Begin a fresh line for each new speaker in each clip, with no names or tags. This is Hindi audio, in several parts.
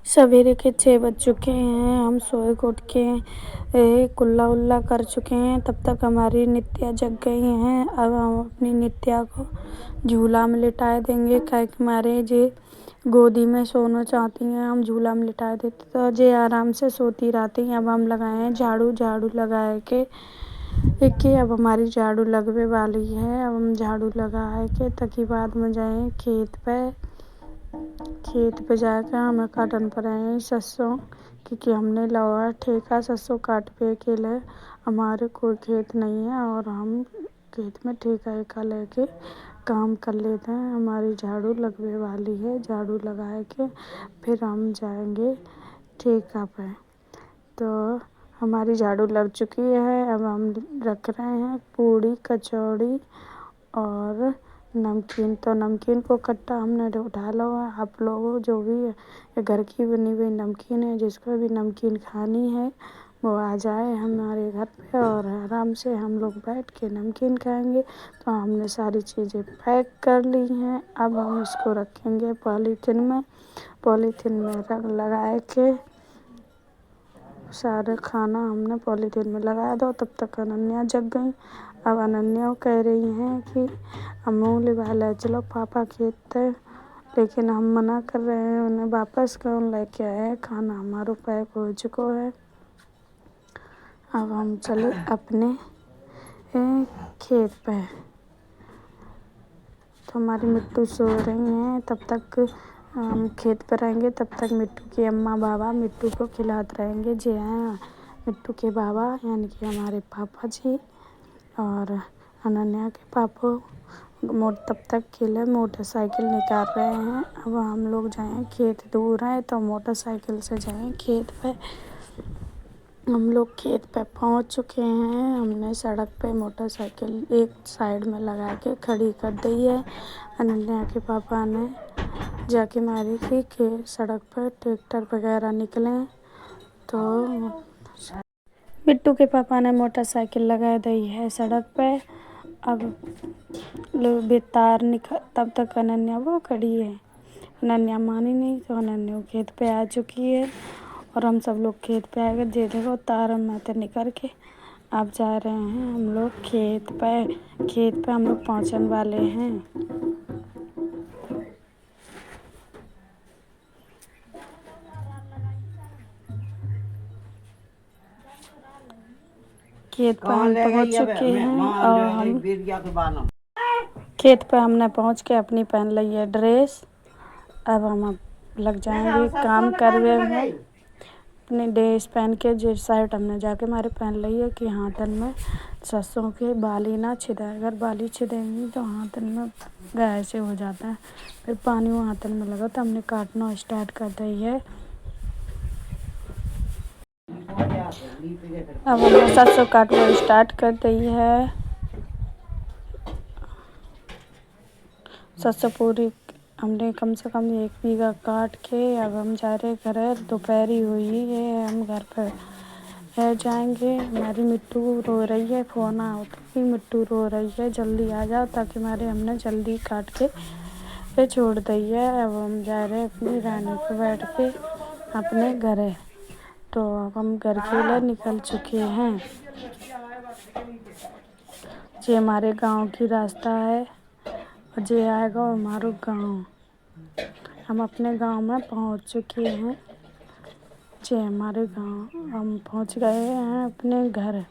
सवेरे के 6 बज चुके हैं। हम सोए के उठ के कुल्ला उल्ला कर चुके हैं। तब तक हमारी नित्या जग गई हैं। अब हम अपनी नित्या को झूला में लिटाए देंगे, काहे कि हमारे जे गोदी में सोना चाहती हैं। हम झूला में लिटाए देते तो जे आराम से सोती रहती हैं। अब हम लगाए हैं झाड़ू लगाए के अब हमारी झाड़ू लगने वाली है। अब हम झाड़ू लगाए के तकी बाद में जाए खेत पे जाकर हमें काटन पर आए सरसों, क्योंकि हमने लवा ठेका सरसों काट पे के लिए। हमारे कोई खेत नहीं है और हम खेत में ठेका लेके काम कर लेते हैं। हमारी झाड़ू लगने वाली है। झाड़ू लगाए के फिर हम जाएंगे ठेका पे। तो हमारी झाड़ू लग चुकी है। अब हम रख रहे हैं पूड़ी कचौड़ी और नमकीन। तो नमकीन को कट्टा हमने उठा लो है। आप लोगों जो भी है घर की बनी हुई नमकीन है, जिसको भी नमकीन खानी है वो आ जाए हमारे घर पे और आराम से हम लोग बैठ के नमकीन खाएंगे। तो हमने सारी चीज़ें पैक कर ली हैं। अब हम इसको रखेंगे पॉलीथिन में रंग लगाए के सारा खाना हमने पॉलीथिन में लगा दो। तब तक अनन्या जग गई। अब अनन्या कह रही हैं कि अमूल वाला चलो पापा खेत है, लेकिन हम मना कर रहे हैं उन्हें वापस कौन लेके आए, खाना हमारा पैक हो चुका है। अब हम चले अपने खेत पे। तो हमारी मिट्टू सो रही हैं। तब तक हम खेत पर रहेंगे। तब तक मिट्टू की अम्मा बाबा मिट्टू को खिलाते रहेंगे। जी हाँ, मिट्टू के बाबा यानी कि हमारे पापा जी और अनन्या के पापा तब तक के लिए मोटरसाइकिल निकाल रहे हैं। अब हम लोग जाएं खेत दूर है तो मोटरसाइकिल से जाएं खेत पे। हम लोग खेत पे पहुंच चुके हैं। हमने सड़क पे मोटरसाइकिल एक साइड में लगा के खड़ी कर दी है। अनन्या के पापा ने जाके मारी थी कि सड़क पर ट्रैक्टर वगैरह निकले तो बिट्टू के पापा ने मोटरसाइकिल लगा दी है सड़क पे। अब लोग बेतार निकल, तब तक अनन्या वो खड़ी है। अनन्या मानी नहीं तो अनन्या खेत पे आ चुकी है और हम सब लोग खेत पे आ गए। जे देखो तार माते निकल के अब जा रहे हैं हम लोग खेत पे हम लोग पहुंचने वाले हैं। खेत पे हम पहुंच चुके हैं और हम खेत पे हमने पहुंच के अपनी पहन ली है ड्रेस। अब हम लग जाएंगे काम करने में। अपनी ड्रेस पहन के जो शर्ट हमने जाके हमारे पहन ली है कि हाथन में सरसों के बाली ना छिदे। अगर बाली छिदेंगी तो हाथन में गाय से हो जाता है, फिर पानी वो हाथन में लगा। तो हमने काटना स्टार्ट कर दी है। अब हमने सरसों काटना स्टार्ट कर दी है। सरसों पूरी हमने कम से कम 1 बीघा काट के अब हम जा रहे घर। दोपहरी हुई है, हम घर पर रह जाएंगे। हमारी मिट्टू रो रही है, फोन आओ कि मिट्टू रो रही है जल्दी आ जाओ, ताकि हमने जल्दी काट के छोड़ दी है। अब हम जा रहे अपनी रानी पे बैठ के अपने घर। तो अब हम घर के लिए निकल चुके हैं। ये हमारे गांव की रास्ता है और ये आएगा हमारा गांव। हम अपने गांव में पहुंच चुके हैं। जे हमारे गांव हम पहुंच गए हैं अपने घर।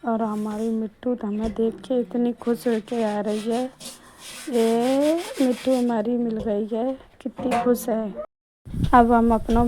और हमारी मिट्टू तो हमें देख के इतनी खुश होके आ रही है। ये मिट्टू हमारी मिल गई है, कितनी खुश है। अब हम अपना